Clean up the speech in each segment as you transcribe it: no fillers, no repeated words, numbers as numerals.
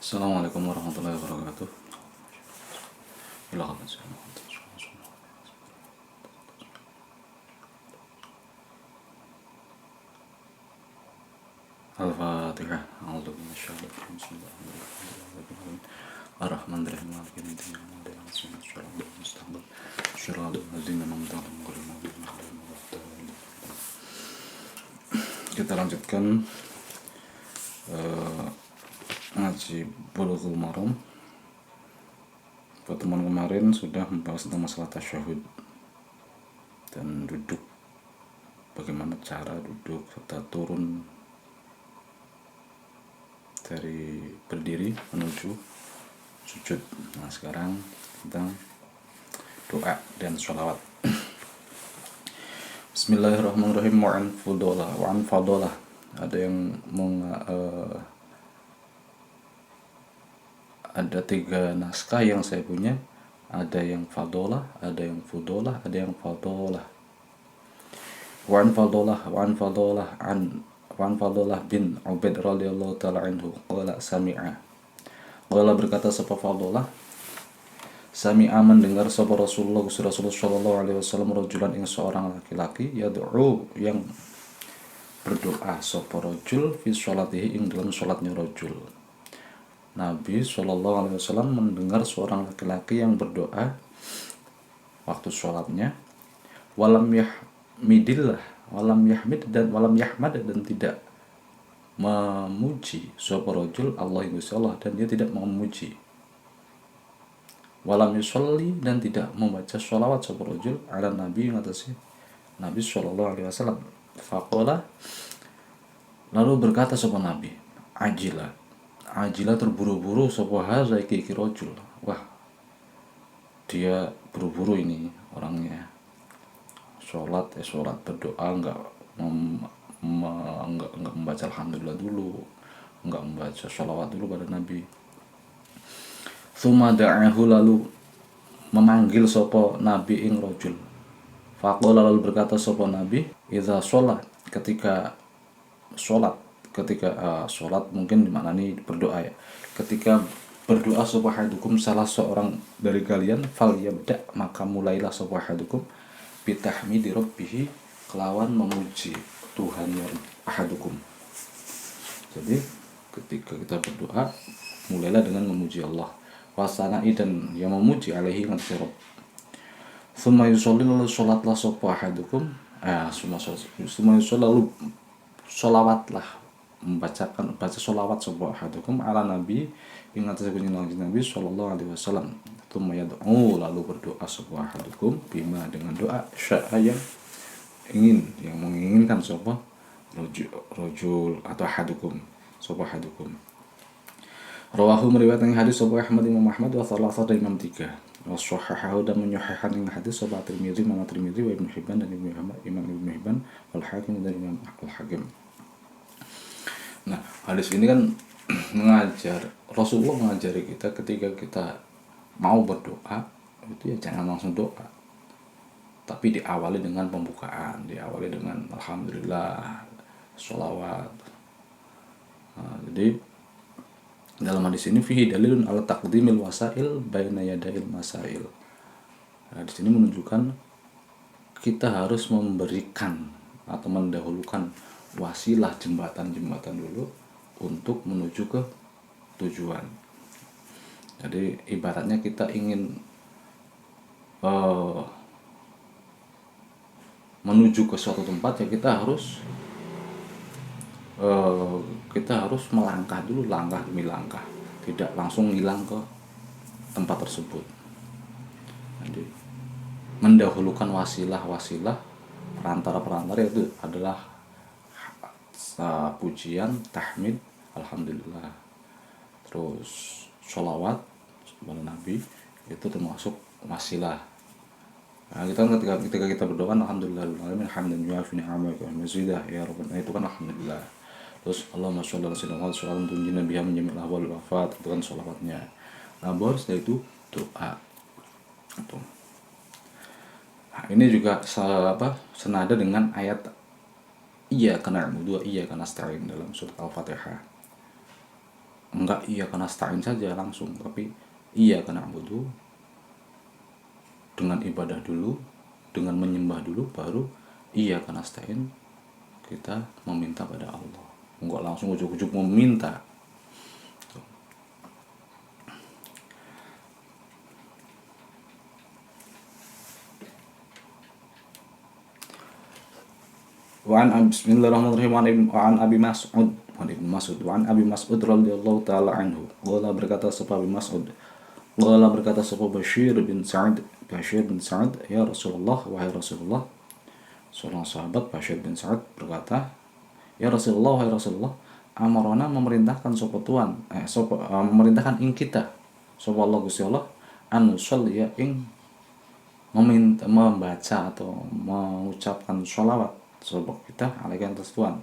Assalamualaikum warahmatullahi wabarakatuh. Al-Fatihah. A'udzu billahi Bismillahirrahmanirrahim. Ar-Rahmanir-Rahim. Maliki yaumiddin. Kita lanjutkan ngaji Bulughul Maram. Pertemuan kemarin sudah membahas tentang masalah tasyahud dan duduk, bagaimana cara duduk serta turun dari berdiri menuju sujud. Nah, sekarang tentang doa dan sholawat. Bismillahirrahmanirrahim. Wa'an fadolah. Ada yang ada 3 naskah yang saya punya. Ada yang fadolah, ada yang fudolah, ada yang fadolah. Wa'an fadolah bin Ubaid radhiyallahu ta'ala anhu qala sami'a. Qala berkata sapa Fadolah, sami'a mendengar sapa Rasulullah sallallahu alaihi wasallam rajulan ing seorang laki-laki yad'u yang berdoa sapa rajul fi sholatihi ing dalam salatnya rajul. Nabi sallallahu alaihi wasallam mendengar seorang laki-laki yang berdoa waktu sholatnya, walam yahmidillah, walam yahmad dan tidak memuji sapa rajul Allah dan dia tidak memuji, walam yusolli dan tidak membaca sholawat sapa rajul ala nabi ngatasi Nabi sallallahu alaihi wasallam. Faqala, lalu berkata sapa Nabi, Ajila terburu-buru sapa haza iki rajul. Wah, dia buru-buru ini orangnya. Sholat berdoa enggak membaca alhamdulillah dulu, enggak membaca sholawat dulu pada Nabi. Tsumma da'ahu, lalu memanggil sapa Nabi ing rajul. Faqala, lalu berkata sapa Nabi, idza sholat, ketika sholat mungkin dimaknani berdoa ya. Ketika berdoa sapa hadukum salah seorang dari kalian, fal yabda, maka mulailah sapa hadukum bitahmidi rabbih, kelawan memuji Tuhannya ahadukum. Jadi ketika kita berdoa mulailah dengan memuji Allah, wasana'i dan yang memuji alaihi ngatasi Rabb. Tsumma yusolli, lalu sholatlah sapa ahadukum, tsumma yusolli, lalu sholawatlah, baca sholawat sapa ahadukum ala nabi ing atase kunjungan Nabi sallallahu alaihi wasallam. Tsumma yad'u, lalu berdoa sapa ahadukum bima dengan doa sya'a yang menginginkan sapa rajul atau ahadukum sapa ahadukum. Rawahu meriwayatkan hadis sapa Ahmad, Imam Ahmad wa salasah dan Imam 3. Wa sahahahu dan menyahihkan hadis sapa Tirmidzi, Imam Tirmidzi wa Ibnu Hibban dan Imam Ibnu Hibban wal Hakim dan Imam Al-Hakim. Nah, hadis ini kan Rasulullah mengajari kita ketika kita mau berdoa itu ya jangan langsung doa, tapi diawali dengan pembukaan, diawali dengan alhamdulillah, sholawat. Nah, jadi dalam hadis ini fihi dalilun ala taqdimil wasail baina yadail masail. Nah, di sini menunjukkan kita harus memberikan atau mendahulukan wasilah, jembatan dulu untuk menuju ke tujuan. Jadi ibaratnya kita ingin menuju ke suatu tempat ya kita harus melangkah dulu, langkah demi langkah, tidak langsung hilang ke tempat tersebut. Jadi mendahulukan wasilah perantara itu adalah pujian, tahmid, alhamdulillah, terus sholawat kepada Nabi, itu termasuk wasilah. Nah, ketika kita berdoa alhamdulillah hamdan yuafi ni'amahu wa mazidah ya rabbana, itu kan alhamdulillah. Terus Allahumma sholli ala sayyidina Muhammad sallallahu alaihi wasallam biha min jami'il ahwal wal afat, itu kan sholawatnya. Nah, baru setelah itu doa. Nah, ini juga senada dengan ayat iyyaka na'budu wa iyyaka nasta'in dalam surat Al-Fatihah. enggak iya karena nasta'in saja langsung, tapi iya karena na'budu, dengan ibadah dulu, dengan menyembah dulu, baru iya karena nasta'in kita meminta pada Allah. Enggak langsung ujuk-ujuk meminta. Bismillahirrahmanirrahim. Wa an Abi Mas'ud wa an Abi Mas'ud radhiyallahu taala anhu. Qala berkata sapa Abi Mas'ud. Qala berkata sapa Bashir bin Sa'ad. Bashir bin Sa'ad, ya Rasulullah, wahai Rasulullah. Seorang sahabat Bashir bin Sa'ad berkata, ya Rasulullah, wahai Rasulullah, amarona memerintahkan sapa Tuhan, memerintahkan ing kita, sapa Allah Gusti Allah, an ya ing membaca atau mengucapkan sholawat sebab kita alaikan atas Tuhan.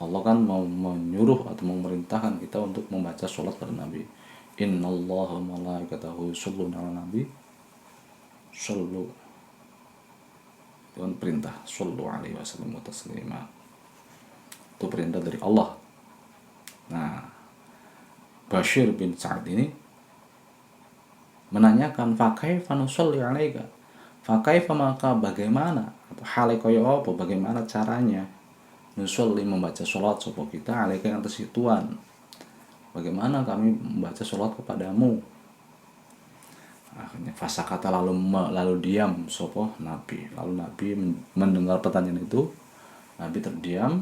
Allah kan mau menyuruh atau memerintahkan kita untuk membaca sholat pada Nabi. Innallaha malaikatahu yusholluna ala nabi. Shollu, itu kan perintah. Shollu alaihi wasallam taslima. Itu perintah dari Allah. Nah, Bashir bin Sa'ad ini menanyakan, fakaifa nusolli alaika, fakaifa, maka bagaimana, atau hale kaya apa, bagaimana caranya nusolli membaca sholat sopo kita alaika yang atas Tuhan, bagaimana kami membaca sholat kepadamu. Akhirnya fasakata, lalu diam sopo Nabi. Lalu Nabi mendengar pertanyaan itu, Nabi terdiam.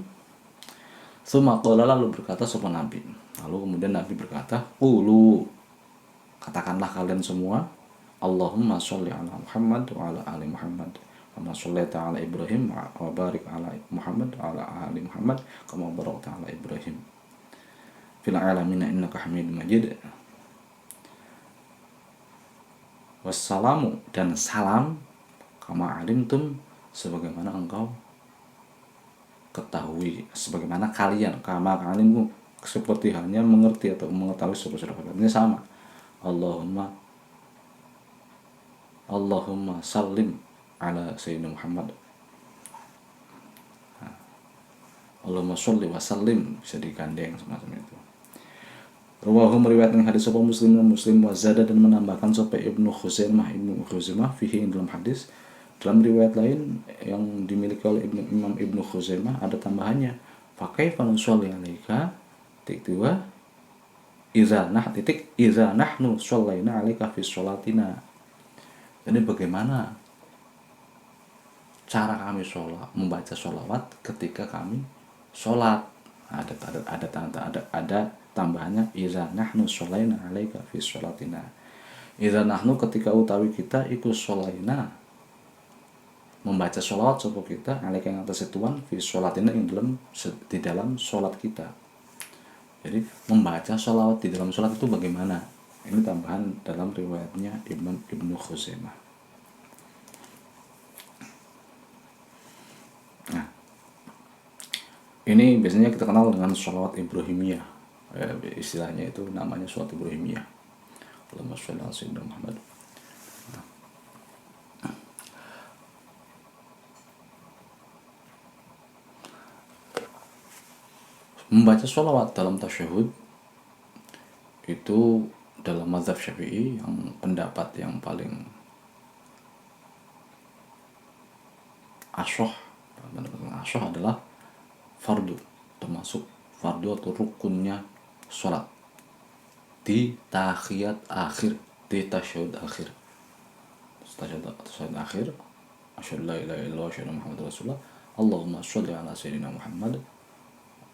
Tsumma qala, lalu berkata sopo Nabi. Lalu kemudian Nabi berkata, qulu, katakanlah kalian semua, Allahumma sholli ala Muhammad wa ala ali Muhammad kama shollaita ala Ibrahim wa barik ala Muhammad wa ala ali Muhammad kama barakta ala Ibrahim fil alamin innaka Hamidum Majid. Wassalamu, dan salam, kama alimtum, sebagaimana engkau ketahui, sebagaimana kalian, kama alimmu, seperti halnya mengerti atau mengetahui sesuatu. Ini sama. Allahumma sallim ala Sayyidina Muhammad. Allahumma sholli wa sallim, bisa digandeng semacam itu. Rawahu, meriwayatkan hadis sapa Muslim wa zada, dan menambahkan sapa Ibnu Khuzaimah fihi, dalam hadis. Dalam riwayat lain yang dimiliki oleh Imam Ibnu Khuzaimah ada tambahannya, fa kaifa nusolli alaika tiktwa idza nahnu shallaina 'alaika fi sholatina. Jadi bagaimana cara kami sholat, membaca sholawat ketika kami sholat. Ada tambahannya, idza nahnu shallaina 'alaika fi sholatina. Idza nahnu, ketika utawi kita iku shallaina, membaca sholawat sapa kita, 'alaika yang atas Tuhan, fi sholatina, yang di dalam sholat kita. Jadi membaca sholawat di dalam sholat itu bagaimana? Ini tambahan dalam riwayatnya Imam Ibnu Khuzaimah. Nah, ini biasanya kita kenal dengan sholawat Ibrahimiyah. Istilahnya itu namanya sholawat Ibrahimiyah. Allahumma sholli ala Sayyidina Muhammad. Membaca sholawat dalam tasyahud itu dalam mazhab Syafi'i, yang pendapat yang paling asyhah adalah fardu, termasuk fardu atau rukunnya sholat di tahiyat akhir, di tasyahud akhir. Tasyahud akhir, asyhadu la ilaha illallah wa asyhadu anna Muhammadar Rasulullah, Allahumma sholli ala Sayyidina Muhammad.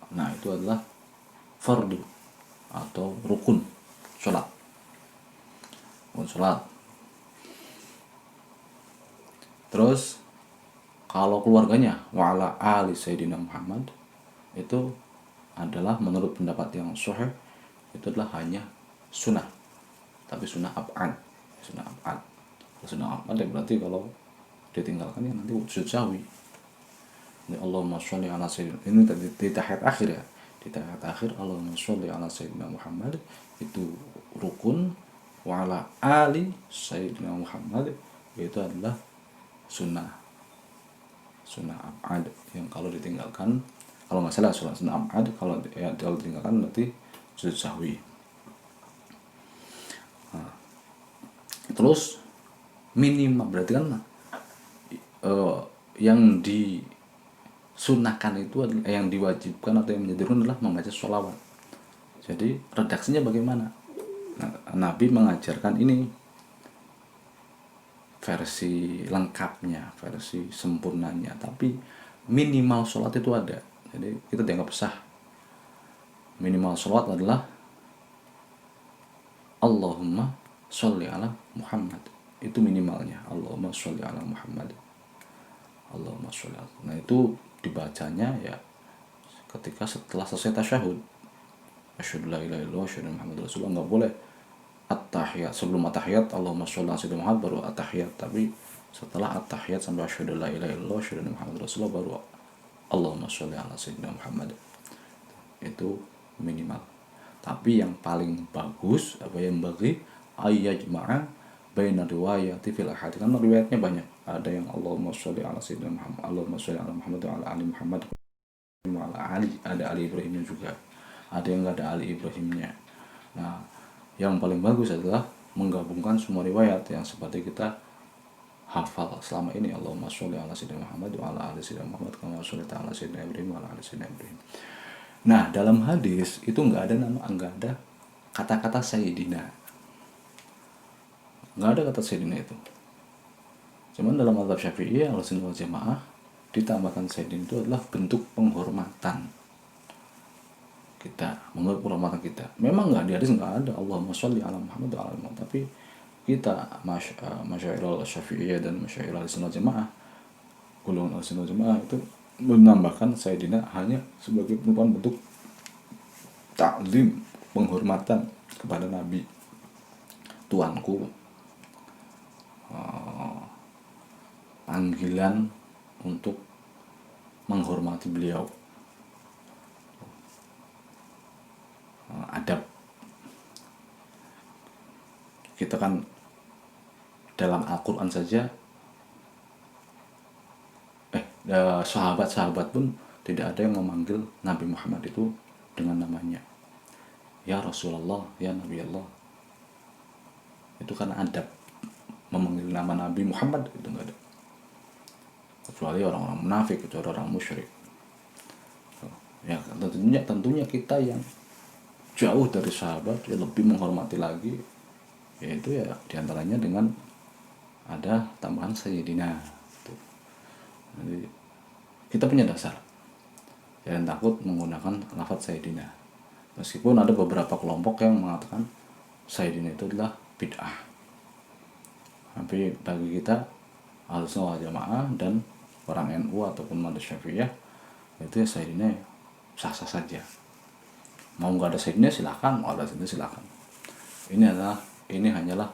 Nah, itu adalah fardu atau rukun sholat. Terus kalau keluarganya, wa ala ali Sayyidina Muhammad, itu adalah menurut pendapat yang sahih, itu adalah hanya sunnah, tapi sunnah ab'ad. Sunnah ab'ad berarti kalau ditinggalkan ya nanti sujud sahwi. Allahumma sholli ala Sayyidina, ini di tahiyat akhir ya, di tahiyat akhir Allahumma sholli ala Sayyidina Muhammad itu rukun, wa ala ali Sayyidina Muhammad itu adalah sunnah ab'ad, yang kalau ditinggalkan, kalau nggak salah sunnah ab'ad, kalau ditinggalkan berarti sujud sahwi. Terus minimal berarti kan yang disunahkan itu adalah yang diwajibkan atau yang menjadi rukun adalah membaca sholawat. Jadi redaksinya bagaimana? Nah, Nabi mengajarkan ini versi lengkapnya, versi sempurnanya, tapi minimal sholat itu ada. Jadi kita dianggap sah. Minimal sholat adalah Allahumma sholli ala Muhammad. Itu minimalnya. Allahumma sholli ala Muhammad. Allahumma sholli ala. Nah itu dibacanya ya ketika setelah selesai tasyahud. Asyhadu la ilaha illallah, asyhadu anna Muhammadar Rasulullah. Enggak boleh at-tahiyat. Sebelum at-tahiyat Allahumma sholli ala sayyidina Muhammad baru at-tahiyat. Tapi setelah at-tahiyat sampai asyhadu la ilaha illallah, asyhadu anna Muhammadar Rasulullah baru Allahumma sholli ala sayyidina Muhammad. Itu minimal. Tapi yang paling bagus apa yang bagi ayyajma'a baina riwayati fil ahad, karena riwayatnya banyak. Ada yang Allahumma sholli ala sayyidina Muhammad, Allahumma sholli ala Muhammad wa ala ali Muhammad wa ala ali, ada ali Ibrahimnya juga. Ada yang enggak ada ali Ibrahimnya. Nah, yang paling bagus adalah menggabungkan semua riwayat yang seperti kita hafal selama ini. Allahumma sholli ala sayyidina Muhammad wa ala ali sayyidina Muhammad kama shallaita ala sayyidina Ibrahim wa ala ali sayyidina Ibrahim. Nah, dalam hadis itu enggak ada kata-kata sayyidina. Enggak ada kata sayyidina itu. Cuman dalam mazhab Syafi'i Ahlussunnah wal Jamaah ditambahkan sayyidina itu adalah bentuk penghormatan. Kita menurut penghormatan kita. Memang enggak di hadis enggak ada Allahumma sholli ala Muhammad wa ala Muhammad, tapi kita Masyaikhul Syafi'iyah dan Masyaikhul Ahlussunnah wal Jamaah, golongan Ahlussunnah wal Jamaah itu menambahkan sayyidina hanya sebagai bentuk taklim, penghormatan kepada Nabi, tuanku, panggilan untuk menghormati beliau, adab. Kita kan dalam Al-Quran saja sahabat-sahabat pun tidak ada yang memanggil Nabi Muhammad itu dengan namanya. Ya Rasulullah, ya Nabi Allah. Itu karena adab. Memanggil nama Nabi Muhammad itu enggak ada. Kecuali orang-orang munafik, kecuali orang musyrik. Ya tentunya kita yang jauh dari sahabat, ya lebih menghormati lagi, yaitu ya diantaranya dengan ada tambahan sayyidina. Jadi kita punya dasar, jangan takut menggunakan lafaz sayyidina. Meskipun ada beberapa kelompok yang mengatakan sayyidina itu adalah bid'ah, tapi bagi kita Ahlussunnah wal Jamaah dan orang NU ataupun Madzhab Syafi'iyah itu ya sayyidina sah-sah saja. Mau nggak ada sayyidina silakan, mau ada sayyidina silakan. Ini hanyalah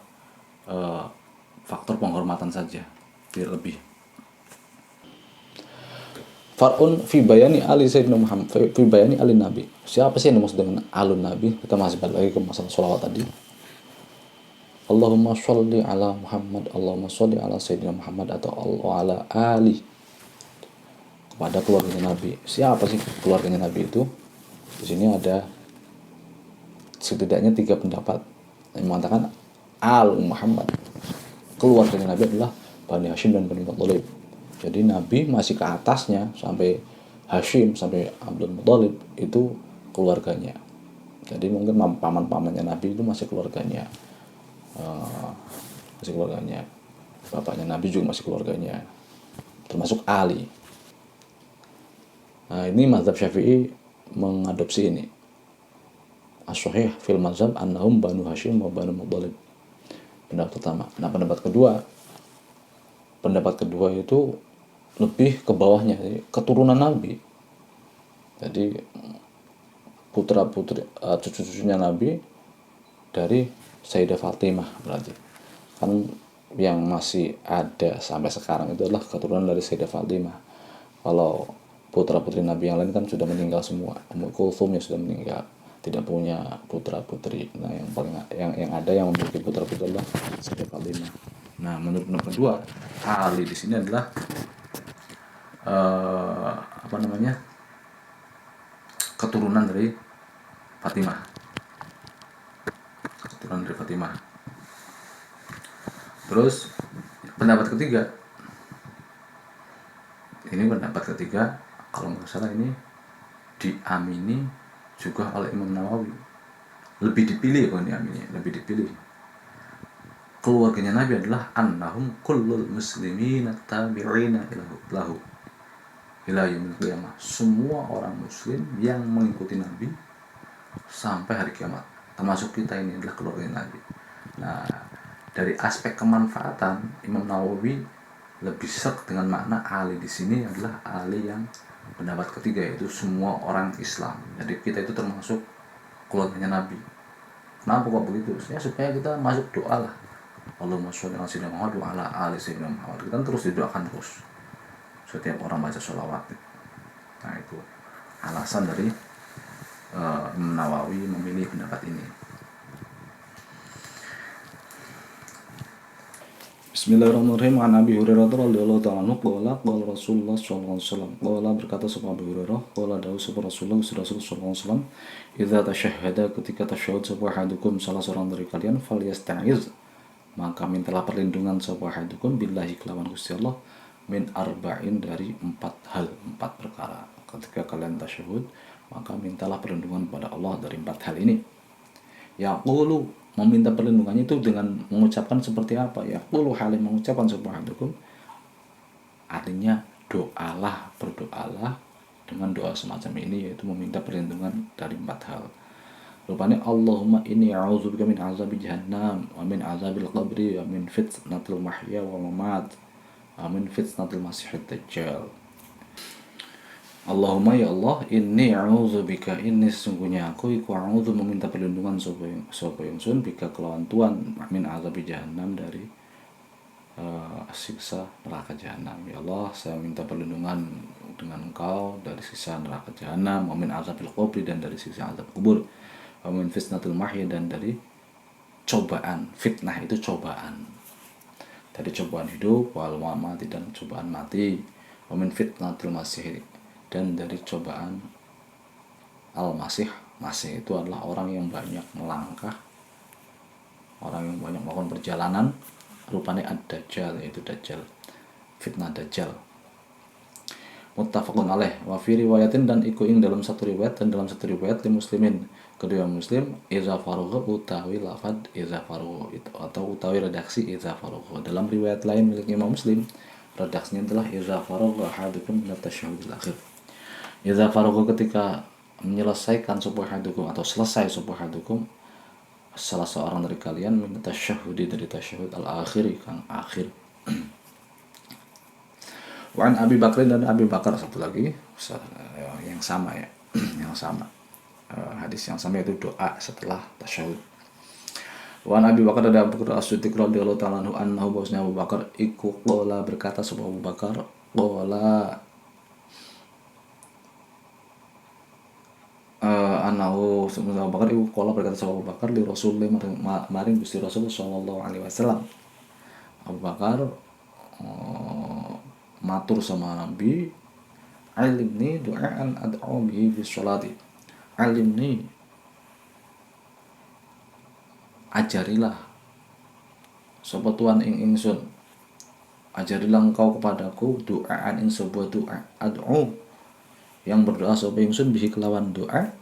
faktor penghormatan saja, tidak lebih. Far'un fi bayani ali sayyidina Muhammad, fi bayani ali Nabi. Siapa sih yang dimaksud dengan alun Nabi? Kita masih balik lagi ke masalah sholawat tadi. Allahumma sholli ala Muhammad, Allahumma sholli ala sayyidina Muhammad, atau Allah ala ali, kepada keluarganya Nabi. Siapa sih keluarganya Nabi itu? Di sini ada setidaknya 3 pendapat yang mengatakan al Muhammad, keluarganya Nabi adalah Bani Hashim dan Bani Muthalib. Jadi Nabi masih ke atasnya sampai Hashim, sampai Abdul Muthalib itu keluarganya. Jadi mungkin paman-pamannya Nabi itu masih keluarganya, bapaknya Nabi juga masih keluarganya, termasuk Ali. Nah ini mazhab Syafi'i mengadopsi ini. As-sahih fil mazhab annahum Banu Hashim wa Banu Muthalib. Pendapat pertama. Nah pendapat kedua itu lebih ke bawahnya, keturunan Nabi. Jadi putra-putri, cucu-cucunya Nabi dari Sayyidah Fatimah, berarti kan yang masih ada sampai sekarang itu adalah keturunan dari Sayyidah Fatimah. Kalau putra-putri Nabi yang lain kan sudah meninggal semua. Ummu Kulthum sudah meninggal, tidak punya putra-putri. Nah yang ada yang memiliki putra-putri adalah Sayyidah Fatimah. Nah menurut pendapat kedua, Ali di sini adalah keturunan dari Fatimah. keturunan dari Fatimah. Terus pendapat ketiga, kalau nggak salah ini diamini juga oleh Imam Nawawi. Lebih dipilih keluarganya Nabi adalah annahum kullul muslimina tabi'ina lahu ila yaumil qiyamah. Semua orang muslim yang mengikuti Nabi sampai hari kiamat, termasuk kita ini adalah keluarga Nabi. Nah, dari aspek kemanfaatan, Imam Nawawi lebih serk dengan makna ahli di sini adalah ahli yang pendapat ketiga, yaitu semua orang Islam. Jadi kita itu termasuk keluarganya Nabi. Kenapa kok begitu? Ya supaya kita masuk doa lah. Allahumma sholli ala sayyidina Muhammad wa ala ali sayyidina Muhammad. Kita terus didoakan terus setiap orang baca sholawat. Nah, itu alasan dari Imam Nawawi memilih pendapat ini. Bismillahirrahmanirrahim. An Abi Hurairah radhiyallahu ta'ala anhu qala qala Rasulullah sallallahu alaihi wasallam. Qala berkata sapa Abu Hurairah, qala dawu sapa Rasulullah sallallahu alaihi wasallam, idza tasyahhada, ketika tasyahud sapa hadukum salah seorang dari kalian, falyasta'iz, maka mintalah perlindungan sapa hadukum billahi kelawan Gusti Allah min arba'in, dari 4 perkara. Ketika kalian tasyahud, maka mintalah perlindungan kepada Allah dari 4 hal ini. Yaqulu, meminta perlindungannya itu dengan mengucapkan seperti apa? Yaqulu, halim mengucapkan subhanallakum, artinya berdoalah dengan doa semacam ini, yaitu meminta perlindungan dari 4 hal. Rupanya Allahumma inni a'udzubika min azabi jahannam wa min azabil qabri wa min fitnatil mahya wa mamat wa min fitnatil masihid dajjal. Allahumma, ya Allah, inni a'udzubika, ini sesungguhnya aku iku a'udzu, meminta perlindungan sapa ingsun bika kelawan Tuhan, min azabi jahannam, dari siksa neraka jahanam. Ya Allah, saya minta perlindungan dengan Engkau dari siksa neraka jahanam, wa min azabil qabri, dan dari siksa azab kubur, wa min fitnatil mahya, dan dari cobaan. Fitnah itu cobaan, dari cobaan hidup, wal mamati, dan cobaan mati, wa min fitnatil masih, dan dari cobaan al-masih. Masih itu adalah orang yang banyak melangkah, orang yang banyak melakukan perjalanan. Rupanya ad-dajjal, yaitu dajjal, fitnah dajjal. Muttafaqun alaih. Wa fi riwayatin, dan iku ing dalam satu riwayat li muslimin, kedua muslim, iza farugha, utawi lafad iza farugha, atau utawi redaksi iza farugha. Dalam riwayat lain milik Imam Muslim, redaksinya adalah iza farugha ahadukum min at-tasyahhudil akhir. Iza farugha, ketika menyelesaikan sapa hadukum, atau selesai sapa hadukum, salah seorang dari kalian, min tasyahhudi, dari tasyahud al-akhir, kang akhir. Wa an Abi Bakr, dan Abi Bakar, satu lagi yang sama ya, yang sama, hadis yang sama, yaitu doa setelah tasyahud. Wa an Abi Bakar, dan Abu Bakar As-Siddiq radhiyallahu ta'ala anhu, annahu, bahwasanya Abu Bakar iku qala, berkata sapa Abu Bakar, qala anahu, sebenarnya Abu Bakar iku qala, berkata sapa Abu Bakar li Rasulullah, maring Gusti Rasul sallallahu alaihi wasallam. Abu Bakar matur sama Nabi, alimni du'aan ad'u bihi fi sholati, alimni, ajarilah sapa Tuhan ing ingsun, ajarilah engkau kepadaku du'aan, ing sebuah doa, ad'u, yang berdoa sapa ingsun bihi kelawan doa,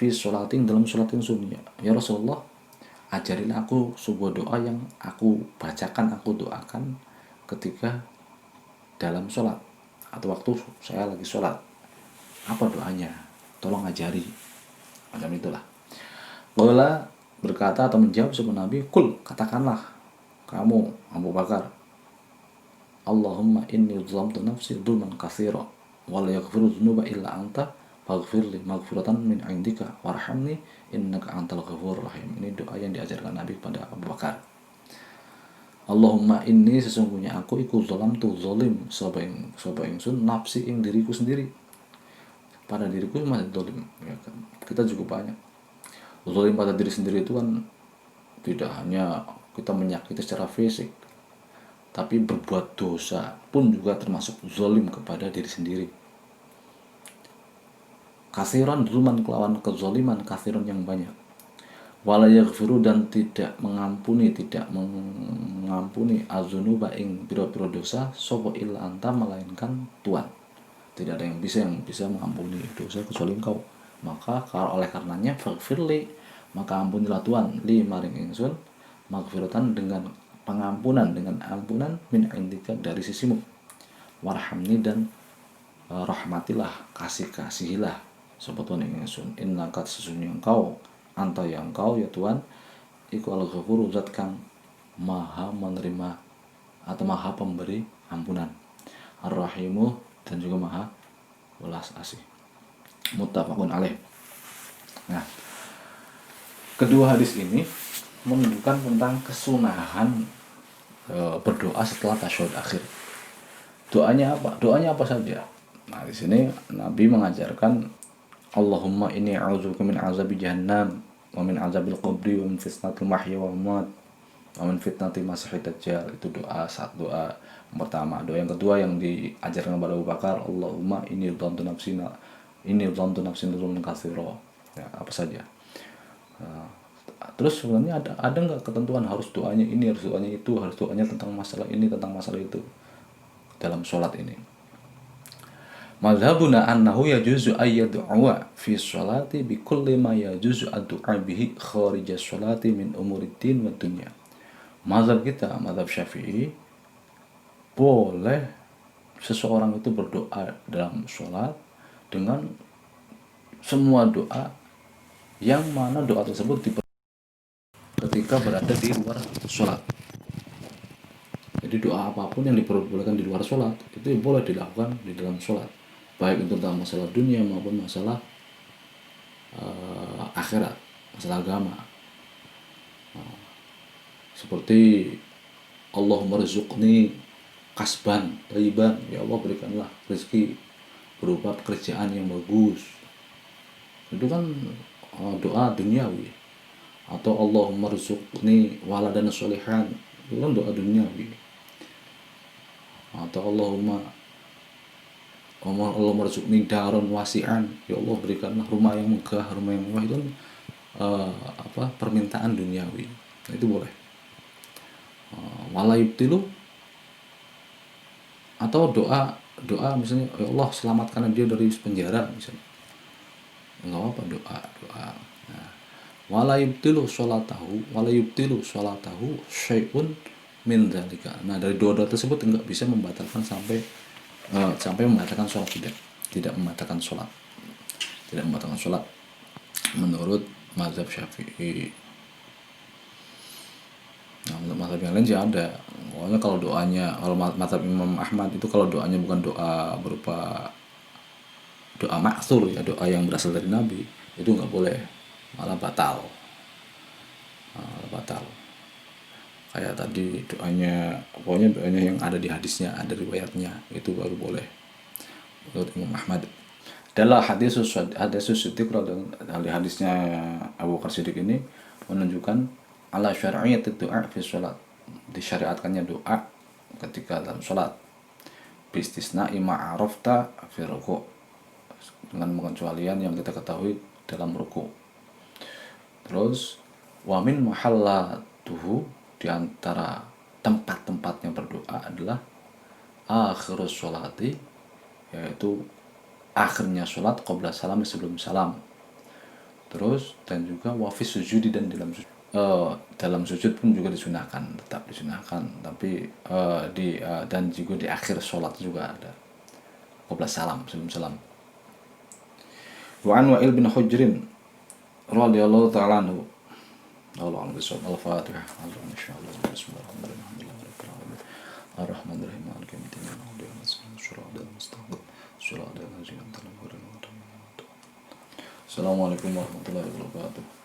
fi sholati, dalam sholat ingsun. Ya Rasulullah, ajarilah aku sebuah doa yang aku bacakan, aku doakan ketika dalam sholat, atau waktu saya lagi sholat. Apa doanya? Tolong ajari. Macam itulah. Qala, berkata atau menjawab sebenarnya Nabi, kul, katakanlah kamu Abu Bakar, Allahumma inni zalamtu nafsi dzulman katsira wa la yaghfiru dzunuba illa anta faghfirli maghfiratan min indika warhamni innaka antal ghafurur rahim. Ini doa yang diajarkan Nabi kepada Abu Bakar. Allahumma, inni, sesungguhnya aku iku zalamtu, zalim sapa ingsun nafsi, ing diriku sendiri. Pada diriku masih zalim, ya kan? Kita juga banyak zalim pada diri sendiri. Itu kan tidak hanya kita menyakiti secara fisik, tapi berbuat dosa pun juga termasuk zalim kepada diri sendiri. Kasiran, zulman, kelawan kezaliman, kasiran, yang banyak. wala yaghfiru dan tidak mengampuni azunuba ing pira-pira dosa sapa illa anta melainkan Tuhan. Tidak ada yang bisa mengampuni dosa kecuali Engkau. Maka oleh karenanya faghfirli, maka ampunilah Tuhan li maring ingsun maghfiratan dengan pengampunan, dengan ampunan min indika dari sisimu, warhamni dan rahmatilah, kasihilah sapa Tuhan ing ingsun, innaka sesungguhnya Engkau anta yang Engkau ya Tuhan iku al-ghafuru zat kang maha menerima atau maha pemberi ampunan, ar-rahimu dan juga maha welas asih. Muttafaqun alaih. Nah, kedua hadis ini menunjukkan tentang kesunahan berdoa setelah tasyahud akhir. Doanya apa? Doanya apa saja? Nah, di sini Nabi mengajarkan Allahumma inni a'udzubika min azabi jahannam wa min azabil qabri wa min fitnatil mahya wal mamat wa min fitnatil masiihid dajjal. Itu doa yang pertama. Doa yang kedua yang diajarkan kepada Abu Bakar, Allahumma inni dhantu nafsi dzulman katsira. Ya, apa saja. Terus sebenarnya ada nggak ketentuan harus doanya ini, harus doanya itu, harus doanya tentang masalah ini, tentang masalah itu dalam sholat ini? Mazhabuna annahu yajuzu ayyad'u'a fi sholati bi kulli ma yajuzu ad-du'a bihi kharija sholati min umuriddin wa dunya. Mazhab kita, mazhab Syafi'i, boleh seseorang itu berdoa dalam sholat dengan semua doa yang mana doa tersebut ketika berada di luar sholat. Jadi doa apapun yang diperbolehkan di luar sholat itu boleh dilakukan di dalam sholat, baik itu tentang masalah dunia maupun masalah akhirat, masalah agama. Seperti Allahumma rzuqni kasban thayyiban, ya Allah berikanlah rezeki berupa pekerjaan yang bagus. Itu kan doa duniawi. Atau Allahumma rzuqni waladan sholihan, itu kan doa duniawi. Atau Allahumma rzuqni daron wasi'an, ya Allah berikanlah rumah yang megah, rumah yang mewah. Itu kan permintaan duniawi. Itu boleh. Wala yubtilu, atau doa misalnya ya Allah selamatkan dia dari penjara misalnya, enggak apa doa. Nah, wala yubtilu sholatahu syai'un min dzalika. Nah, dari doa tersebut enggak bisa membatalkan sampai membatalkan sholat, tidak membatalkan sholat menurut mazhab Syafi'i. Nah, menurut mazhab yang lain sih ada. Pokoknya kalau mazhab Imam Ahmad itu kalau doanya bukan doa berupa doa ma'tsur, ya doa yang berasal dari Nabi, itu nggak boleh, malah batal. Kayak tadi pokoknya doanya yang ada di hadisnya, ada riwayatnya, itu baru boleh menurut Imam Ahmad. Dalam hadis Siddiq, dari hadisnya Abu Bakar Siddiq ini menunjukkan ala syar'iyyati doa fi sholat, disyariatkannya doa ketika dalam sholat, bistisna ima arafta fi ruku', dengan pengecualian yang kita ketahui dalam ruku'. Terus wamin mahallatuhu, diantara tempat-tempatnya berdoa adalah akhirus sholati, yaitu akhirnya sholat, qabla salam, sebelum salam. Terus dan juga wafis sujudi, dan dalam sujud pun juga tetap disunahkan, tapi dan juga di akhir sholat juga ada qabla salam, sebelum salam. Wa an Wa'il bin Hujrin radhiyallahu ta'ala anhu, Al-Fatihah. Ar-Rahmanir-Rahim, Maliki yaumiddin, Assalamualaikum warahmatullahi wabarakatuh.